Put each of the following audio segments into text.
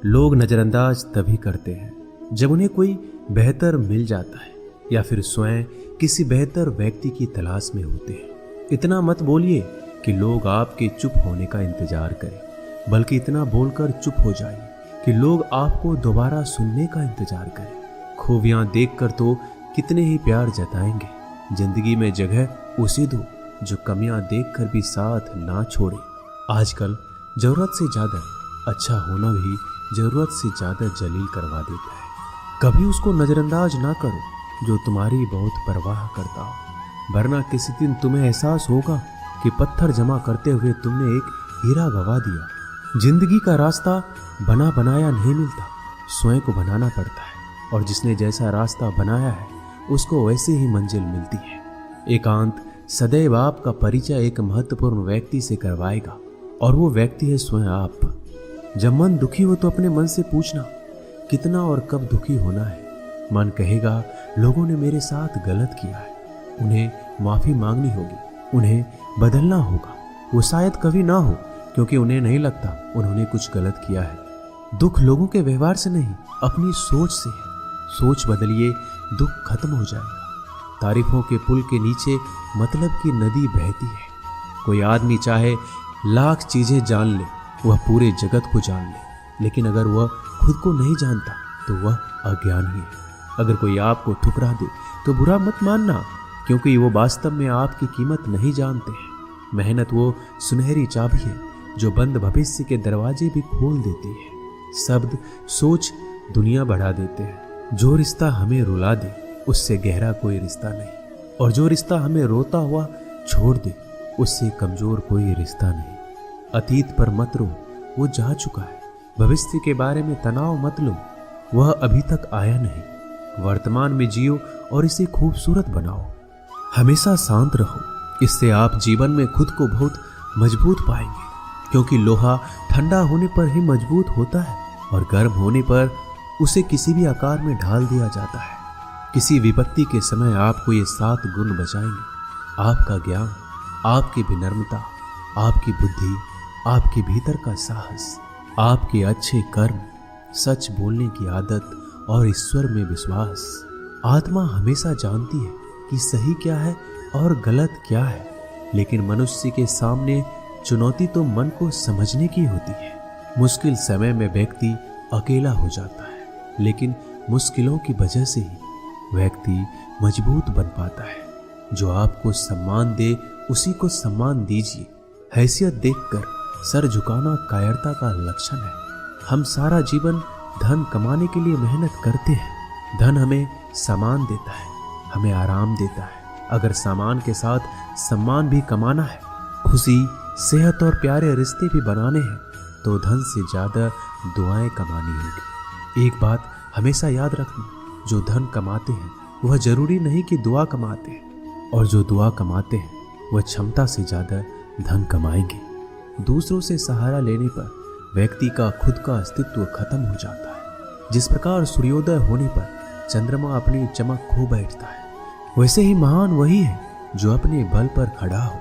लोग नज़रअंदाज तभी करते हैं जब उन्हें कोई बेहतर मिल जाता है या फिर स्वयं किसी बेहतर व्यक्ति की तलाश में होते हैं। इतना मत बोलिए कि लोग आपके चुप होने का इंतजार करें, बल्कि इतना बोलकर चुप हो जाइए कि लोग आपको दोबारा सुनने का इंतजार करें। खूबियां देखकर तो कितने ही प्यार जताएंगे। जिंदगी में जगह उसे दो जो कमियां देखकर भी साथ ना छोड़े। आजकल जरूरत से ज्यादा अच्छा होना भी जरूरत से ज्यादा जलील करवा देता है। कभी उसको नजरअंदाज ना करो जो तुम्हारी बहुत परवाह करता हो, वरना किसी दिन तुम्हें एहसास होगा कि पत्थर जमा करते हुए तुमने एक हीरा गवा दिया। जिंदगी का रास्ता बना बनाया नहीं मिलता, स्वयं को बनाना पड़ता है, और जिसने जैसा रास्ता बनाया है उसको वैसे ही मंजिल मिलती है। एकांत सदैव आपका परिचय एक महत्वपूर्ण व्यक्ति से करवाएगा, और वो व्यक्ति है स्वयं आप। जब मन दुखी हो तो अपने मन से पूछना कितना और कब दुखी होना है। मन कहेगा लोगों ने मेरे साथ गलत किया है, उन्हें माफी मांगनी होगी, उन्हें बदलना होगा। वो शायद कभी ना हो, क्योंकि उन्हें नहीं लगता उन्होंने कुछ गलत किया है। दुख लोगों के व्यवहार से नहीं, अपनी सोच से है। सोच बदलिए, दुख खत्म हो जाएगा। तारीफों के पुल के नीचे मतलब की नदी बहती है। कोई आदमी चाहे लाख चीजें जान ले, वह पूरे जगत को जान ले, लेकिन अगर वह खुद को नहीं जानता तो वह अज्ञानी है। अगर कोई आपको ठुकरा दे तो बुरा मत मानना, क्योंकि वो वास्तव में आपकी कीमत नहीं जानते हैं। मेहनत वो सुनहरी चाबी है जो बंद भविष्य के दरवाजे भी खोल देती है। शब्द सोच दुनिया बढ़ा देते हैं। जो रिश्ता हमें रुला दे उससे गहरा कोई रिश्ता नहीं, और जो रिश्ता हमें रोता हुआ छोड़ दे उससे कमजोर कोई रिश्ता नहीं। अतीत पर मत रो, वो जा चुका है। भविष्य के बारे में तनाव मत लो, वह अभी तक आया नहीं। वर्तमान में जियो और इसे खूबसूरत बनाओ। हमेशा शांत रहो, इससे आप जीवन में खुद को बहुत मजबूत पाएंगे, क्योंकि लोहा ठंडा होने पर ही मजबूत होता है, और गर्म होने पर उसे किसी भी आकार में ढाल दिया जाता है। किसी विपत्ति के समय आपको ये 7 गुण बचाएंगे: आपका ज्ञान, आपकी विनम्रता, आपकी बुद्धि, आपके भीतर का साहस, आपके अच्छे कर्म, सच बोलने की आदत और ईश्वर में विश्वास। आत्मा हमेशा जानती है कि सही क्या है और गलत क्या है, लेकिन मनुष्य के सामने चुनौती तो मन को समझने की होती है। मुश्किल समय में व्यक्ति अकेला हो जाता है, लेकिन मुश्किलों की वजह से ही व्यक्ति मजबूत बन पाता है। जो आपको सम्मान दे उसी को सम्मान दीजिए। हैसियत देखकर सर झुकाना कायरता का लक्षण है। हम सारा जीवन धन कमाने के लिए मेहनत करते हैं। धन हमें सामान देता है, हमें आराम देता है। अगर सामान के साथ सम्मान भी कमाना है, खुशी, सेहत और प्यारे रिश्ते भी बनाने हैं, तो धन से ज्यादा दुआएं कमानी होगी। एक बात हमेशा याद रखना, जो धन कमाते हैं वह जरूरी नहीं कि दुआ कमाते हैं, और जो दुआ कमाते हैं वह क्षमता से ज्यादा धन कमाएंगे। दूसरों से सहारा लेने पर व्यक्ति का खुद का अस्तित्व खत्म हो जाता है। जिस प्रकार सूर्योदय होने पर चंद्रमा अपनी चमक खो बैठता है, वैसे ही महान वही है जो अपने बल पर खड़ा हो।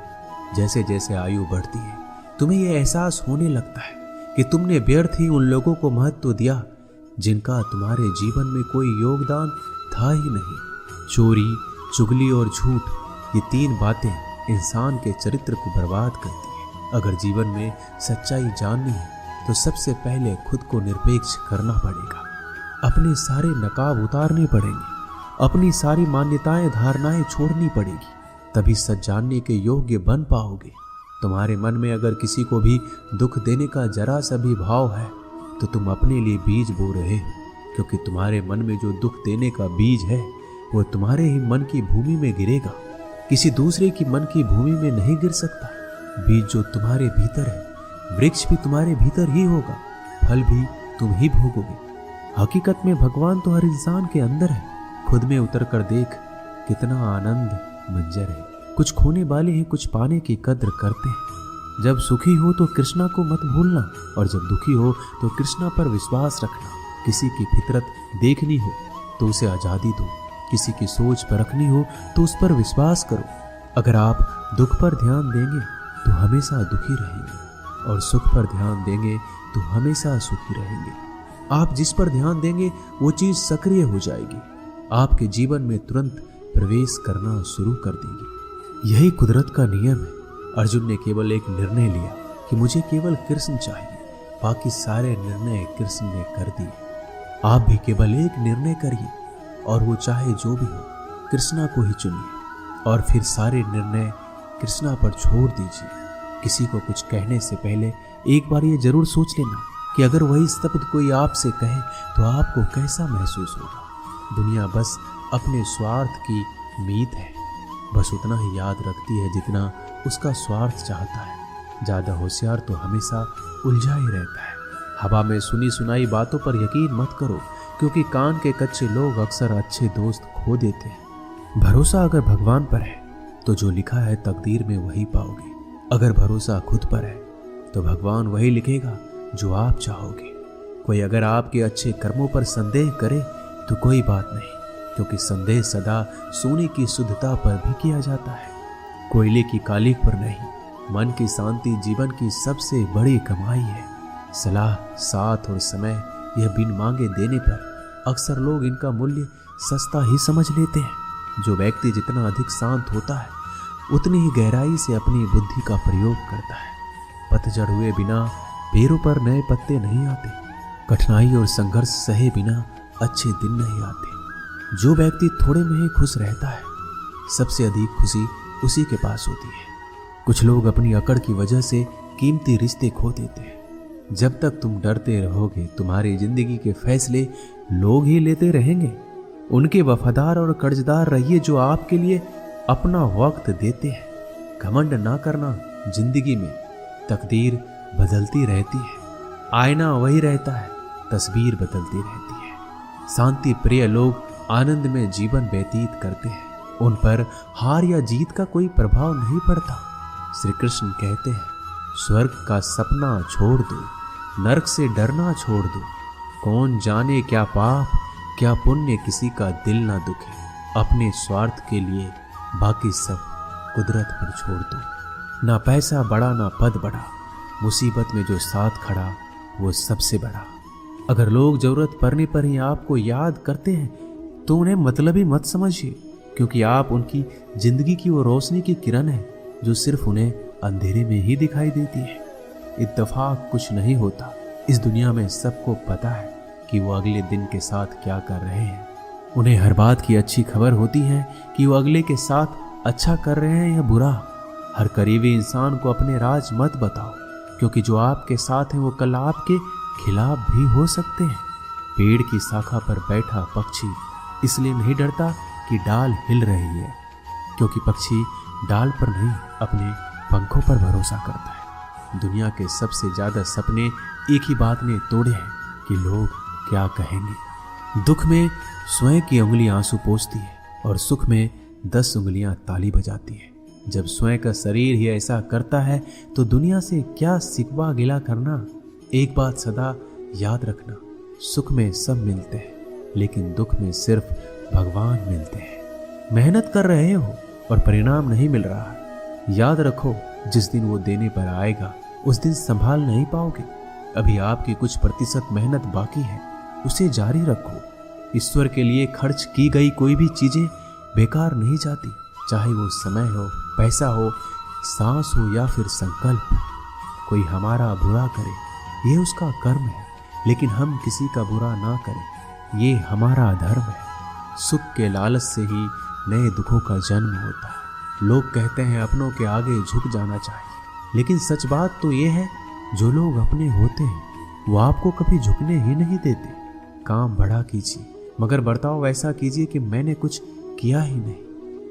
जैसे जैसे आयु बढ़ती है, तुम्हें यह एहसास होने लगता है कि तुमने व्यर्थ ही उन लोगों को महत्व दिया जिनका तुम्हारे जीवन में कोई योगदान था ही नहीं। चोरी, चुगली और झूठ, ये 3 बातें इंसान के चरित्र को बर्बाद करती है। अगर जीवन में सच्चाई जाननी है तो सबसे पहले खुद को निरपेक्ष करना पड़ेगा। अपने सारे नकाब उतारने पड़ेंगे, अपनी सारी मान्यताएं धारणाएं छोड़नी पड़ेगी, तभी सच जानने के योग्य बन पाओगे। तुम्हारे मन में अगर किसी को भी दुख देने का जरा सा भी भाव है तो तुम अपने लिए बीज बो रहे हो, क्योंकि तुम्हारे मन में जो दुख देने का बीज है वो तुम्हारे ही मन की भूमि में गिरेगा, किसी दूसरे की मन की भूमि में नहीं गिर सकता। बीज जो तुम्हारे भीतर है, वृक्ष भी तुम्हारे भीतर ही होगा, फल भी तुम ही भोगोगे। हकीकत में भगवान तो हर इंसान के अंदर है। खुद में उतर कर देख, कितना आनंद मंजर है। कुछ खोने वाले हैं, कुछ पाने की कद्र करते हैं। जब सुखी हो तो कृष्णा को मत भूलना, और जब दुखी हो तो कृष्णा पर विश्वास रखना। किसी की फितरत देखनी हो तो उसे आज़ादी दो, किसी की सोच पर रखनी हो तो उस पर विश्वास करो। अगर आप दुख पर ध्यान देंगे तो हमेशा दुखी रहेंगे, और सुख पर ध्यान देंगे तो हमेशा सुखी रहेंगे। आप जिस पर ध्यान देंगे वो चीज सक्रिय हो जाएगी, आपके जीवन में तुरंत प्रवेश करना शुरू कर देगी। यही कुदरत का नियम है। अर्जुन ने केवल एक निर्णय लिया कि मुझे केवल कृष्ण चाहिए, बाकी सारे निर्णय कृष्ण ने कर दिए। आप भी केवल एक निर्णय करिए और वो चाहे जो भी हो, कृष्णा को ही चुनिए और फिर सारे निर्णय कृष्णा पर छोड़ दीजिए। किसी को कुछ कहने से पहले एक बार ये जरूर सोच लेना कि अगर वही शब्द कोई आपसे कहे तो आपको कैसा महसूस होगा। दुनिया बस अपने स्वार्थ की मीत है, बस उतना ही याद रखती है जितना उसका स्वार्थ चाहता है। ज्यादा होशियार तो हमेशा उलझा ही रहता है। हवा में सुनी सुनाई बातों पर यकीन मत करो, क्योंकि कान के कच्चे लोग अक्सर अच्छे दोस्त खो देते हैं। भरोसा अगर भगवान पर है तो जो लिखा है तकदीर में वही पाओगे। अगर भरोसा खुद पर है तो भगवान वही लिखेगा जो आप चाहोगे। कोई अगर आपके अच्छे कर्मों पर संदेह करे तो कोई बात नहीं, क्योंकि संदेह सदा सोने की शुद्धता पर भी किया जाता है, कोयले की कालिक पर नहीं। मन की शांति जीवन की सबसे बड़ी कमाई है। सलाह, साथ और समय यह बिन मांगे देने पर अक्सर लोग इनका मूल्य सस्ता ही समझ लेते हैं। जो व्यक्ति जितना अधिक शांत होता है उतनी ही गहराई से अपनी बुद्धि का प्रयोग करता है। पतझड़ हुए बिना पेड़ों पर नए पत्ते नहीं आते, कठिनाई और संघर्ष सहे बिना अच्छे दिन नहीं आते। जो व्यक्ति थोड़े में ही खुश रहता है, सबसे अधिक खुशी उसी के पास होती है। कुछ लोग अपनी अकड़ की वजह से कीमती रिश्ते खो देते हैं। जब तक तुम डरते रहोगे, तुम्हारी जिंदगी के फैसले लोग ही लेते रहेंगे। उनके वफादार और कर्जदार रहिए जो आपके लिए अपना वक्त देते हैं। घमंड ना करना, जिंदगी में तकदीर बदलती रहती है, आईना वही रहता है, तस्वीर बदलती रहती है। शांति प्रिय लोग आनंद में जीवन व्यतीत करते हैं, उन पर हार या जीत का कोई प्रभाव नहीं पड़ता। श्री कृष्ण कहते हैं, स्वर्ग का सपना छोड़ दो, नरक से डरना छोड़ दो। कौन जाने क्या पाप क्या पुण्य किसी का दिल ना दुखे। अपने स्वार्थ के लिए बाकी सब कुदरत पर छोड़ दो। ना पैसा बड़ा ना पद बड़ा, मुसीबत में जो साथ खड़ा वो सबसे बड़ा। अगर लोग जरूरत पड़ने पर ही आपको याद करते हैं तो उन्हें मतलबी मत समझिए, क्योंकि आप उनकी जिंदगी की वो रोशनी की किरण है जो सिर्फ उन्हें अंधेरे में ही दिखाई देती है। इत्तेफाक कुछ नहीं होता। इस दुनिया में सबको पता है कि वो अगले दिन के साथ क्या कर रहे हैं। उन्हें हर बात की अच्छी खबर होती है कि वो अगले के साथ अच्छा कर रहे हैं या बुरा। हर करीबी इंसान को अपने राज मत बताओ, क्योंकि जो आपके साथ है वो कल आपके खिलाफ भी हो सकते हैं। पेड़ की शाखा पर बैठा पक्षी इसलिए नहीं डरता कि डाल हिल रही है, क्योंकि पक्षी डाल पर नहीं अपने पंखों पर भरोसा करता है। दुनिया के सबसे ज्यादा सपने एक ही बात ने तोड़े हैं कि लोग क्या कहेंगे। दुख में स्वयं की उंगली आंसू पोंछती है और सुख में 10 उंगलियां ताली बजाती है। जब स्वयं का शरीर ही ऐसा करता है तो दुनिया से क्या सिकवा गिला करना। एक बात सदा याद रखना, सुख में सब मिलते हैं, लेकिन दुख में सिर्फ भगवान मिलते हैं। मेहनत कर रहे हो और परिणाम नहीं मिल रहा, याद रखो जिस दिन वो देने पर आएगा उस दिन संभाल नहीं पाओगे। अभी आपकी कुछ प्रतिशत मेहनत बाकी है, उसे जारी रखो। ईश्वर के लिए खर्च की गई कोई भी चीजें बेकार नहीं जाती, चाहे वो समय हो, पैसा हो, सांस हो या फिर संकल्प। कोई हमारा बुरा करे ये उसका कर्म है, लेकिन हम किसी का बुरा ना करें ये हमारा धर्म है। सुख के लालच से ही नए दुखों का जन्म होता है। लोग कहते हैं अपनों के आगे झुक जाना चाहिए, लेकिन सच बात तो ये है जो लोग अपने होते हैं वो आपको कभी झुकने ही नहीं देते। काम बड़ा कीजिए मगर बर्ताव ऐसा कीजिए कि मैंने कुछ किया ही नहीं,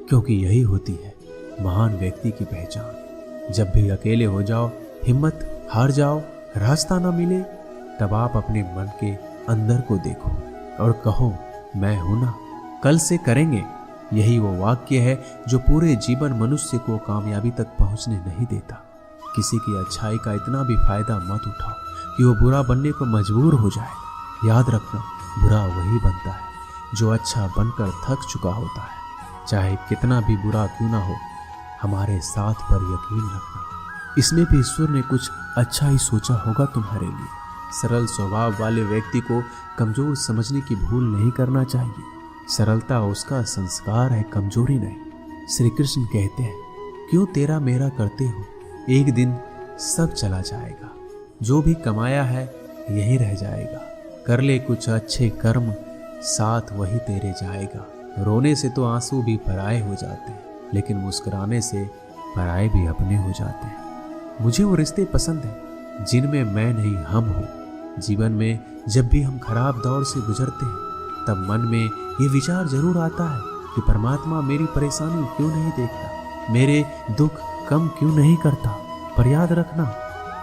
क्योंकि यही होती है महान व्यक्ति की पहचान। जब भी अकेले हो जाओ, हिम्मत हार जाओ, रास्ता ना मिले, तब आप अपने मन के अंदर को देखो और कहो मैं हूं ना, कल से करेंगे। यही वो वाक्य है जो पूरे जीवन मनुष्य को कामयाबी तक पहुंचने नहीं देता। किसी की अच्छाई का इतना भी फायदा मत उठाओ कि वो बुरा बनने को मजबूर हो जाए। याद रखना, बुरा वही बनता है जो अच्छा बनकर थक चुका होता है। चाहे कितना भी बुरा क्यों ना हो, हमारे साथ पर यकीन रखना, इसमें भी ईश्वर ने कुछ अच्छा ही सोचा होगा तुम्हारे लिए। सरल स्वभाव वाले व्यक्ति को कमजोर समझने की भूल नहीं करना चाहिए। सरलता उसका संस्कार है, कमजोरी नहीं। श्री कृष्ण कहते हैं, क्यों तेरा मेरा करते हो, एक दिन सब चला जाएगा। जो भी कमाया है यही रह जाएगा। कर ले कुछ अच्छे कर्म, साथ वही तेरे जाएगा। रोने से तो आंसू भी पराए हो जाते हैं, लेकिन मुस्कुराने से पराए भी अपने हो जाते हैं। मुझे वो रिश्ते पसंद हैं जिनमें मैं नहीं हम हो। जीवन में जब भी हम खराब दौर से गुजरते हैं तब मन में ये विचार जरूर आता है कि परमात्मा मेरी परेशानी क्यों नहीं देखता, मेरे दुख कम क्यों नहीं करता। पर याद रखना,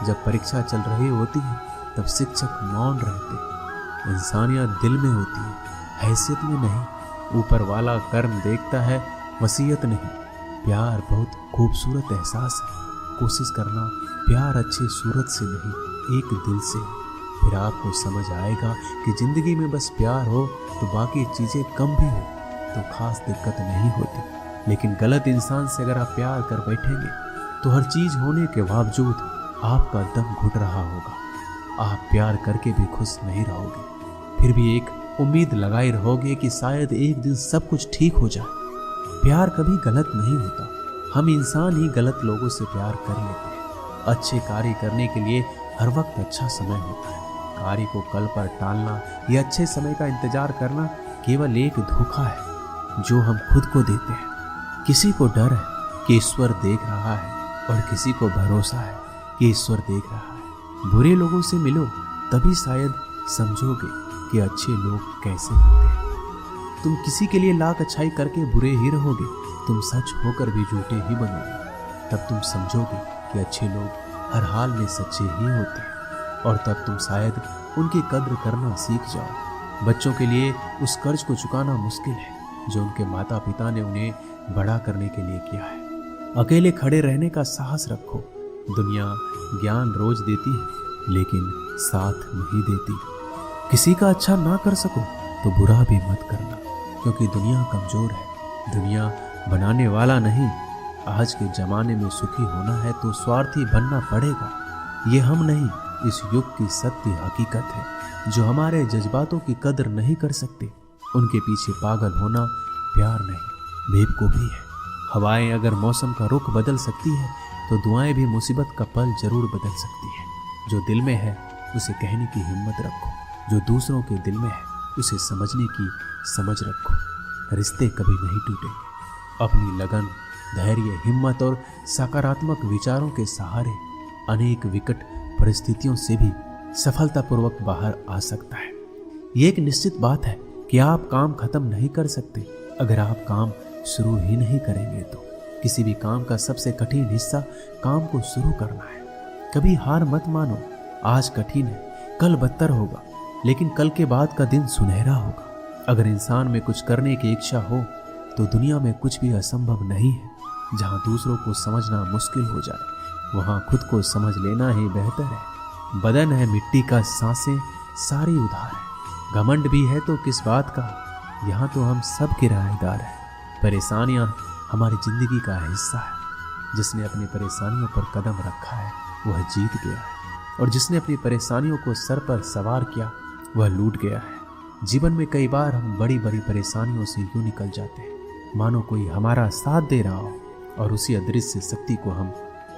जब परीक्षा चल रही होती है तब शिक्षक मौन रहते हैं। इंसानियत दिल में होती है, हैसियत में नहीं। ऊपर वाला कर्म देखता है, वसीयत नहीं। प्यार बहुत खूबसूरत एहसास है। कोशिश करना प्यार अच्छी सूरत से नहीं, एक दिल से। फिर आपको समझ आएगा कि जिंदगी में बस प्यार हो तो बाकी चीजें कम भी हो तो खास दिक्कत नहीं होती। लेकिन गलत इंसान से अगर आप प्यार कर बैठेंगे तो हर चीज होने के बावजूद आपका दम घुट रहा होगा। आप प्यार करके भी खुश नहीं रहोगे, फिर भी एक उम्मीद लगाए रहोगे कि शायद एक दिन सब कुछ ठीक हो जाए। प्यार कभी गलत नहीं होता, हम इंसान ही गलत लोगों से प्यार कर लेते हैं। अच्छे कार्य करने के लिए हर वक्त अच्छा समय होता है। कार्य को कल पर टालना या अच्छे समय का इंतजार करना केवल एक धोखा है जो हम खुद को देते हैं। किसी को डर है कि ईश्वर देख रहा है और किसी को भरोसा है कि ईश्वर देख रहा है। बुरे लोगों से मिलो तभी शायद समझोगे कि अच्छे लोग कैसे होते हैं। तुम किसी के लिए लाख अच्छाई करके बुरे ही रहोगे, तुम सच होकर भी झूठे ही बनोगे। तब तुम समझोगे कि अच्छे लोग हर हाल में सच्चे ही होते हैं, और तब तुम शायद उनकी कद्र करना सीख जाओ। बच्चों के लिए उस कर्ज को चुकाना मुश्किल है जो उनके माता पिता ने उन्हें बड़ा करने के लिए किया है। अकेले खड़े रहने का साहस रखो। दुनिया ज्ञान रोज देती है लेकिन साथ नहीं देती। किसी का अच्छा ना कर सको तो बुरा भी मत करना, क्योंकि दुनिया कमजोर है, दुनिया बनाने वाला नहीं। आज के जमाने में सुखी होना है तो स्वार्थी बनना पड़ेगा। ये हम नहीं, इस युग की सत्य हकीकत है। जो हमारे जज्बातों की कदर नहीं कर सकते उनके पीछे पागल होना प्यार नहीं, बेवकूफी है। हवाएं अगर मौसम का रुख बदल सकती है तो दुआएं भी मुसीबत का पल जरूर बदल सकती है। जो दिल में है उसे कहने की हिम्मत रखो, जो दूसरों के दिल में है उसे समझने की समझ रखो। रिश्ते कभी नहीं टूटेंगे। अपनी लगन, धैर्य, हिम्मत और सकारात्मक विचारों के सहारे अनेक विकट परिस्थितियों से भी सफलतापूर्वक बाहर आ सकता है। ये एक निश्चित बात है कि आप काम खत्म नहीं कर सकते अगर आप काम शुरू ही नहीं करेंगे तो। किसी भी काम का सबसे कठिन हिस्सा काम को शुरू करना है। कभी हार मत मानो। आज कठिन है, कल बदतर होगा, लेकिन कल के बाद का दिन सुनहरा होगा। अगर इंसान में कुछ करने की इच्छा हो तो दुनिया में कुछ भी असंभव नहीं है। जहाँ दूसरों को समझना मुश्किल हो जाए वहाँ खुद को समझ लेना ही बेहतर है। बदन है मिट्टी का, सांसें सारी उधार है। घमंड भी है तो किस बात का, यहाँ तो हम सब किराएदार हैं। परेशानियाँ हमारी जिंदगी का हिस्सा है। जिसने अपनी परेशानियों पर कदम रखा है वह जीत गया है, और जिसने अपनी परेशानियों को सर पर सवार किया वह लूट गया है। जीवन में कई बार हम बड़ी बड़ी परेशानियों से यूं निकल जाते हैं मानो कोई हमारा साथ दे रहा हो, और उसी अदृश्य शक्ति को हम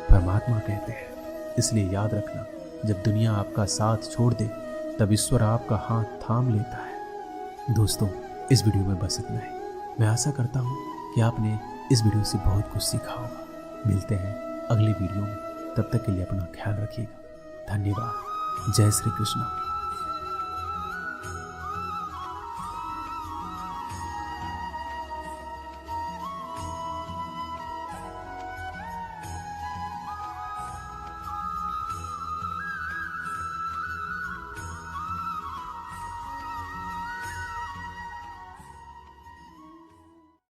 परमात्मा कहते हैं। इसलिए याद रखना, जब दुनिया आपका साथ छोड़ दे तब ईश्वर आपका हाथ थाम लेता है। दोस्तों, इस वीडियो में बस इतना ही। मैं आशा करता हूँ कि आपने इस वीडियो से बहुत कुछ सीखा होगा। मिलते हैं अगली वीडियो में, तब तक के लिए अपना ख्याल रखिएगा। धन्यवाद। जय श्री कृष्ण।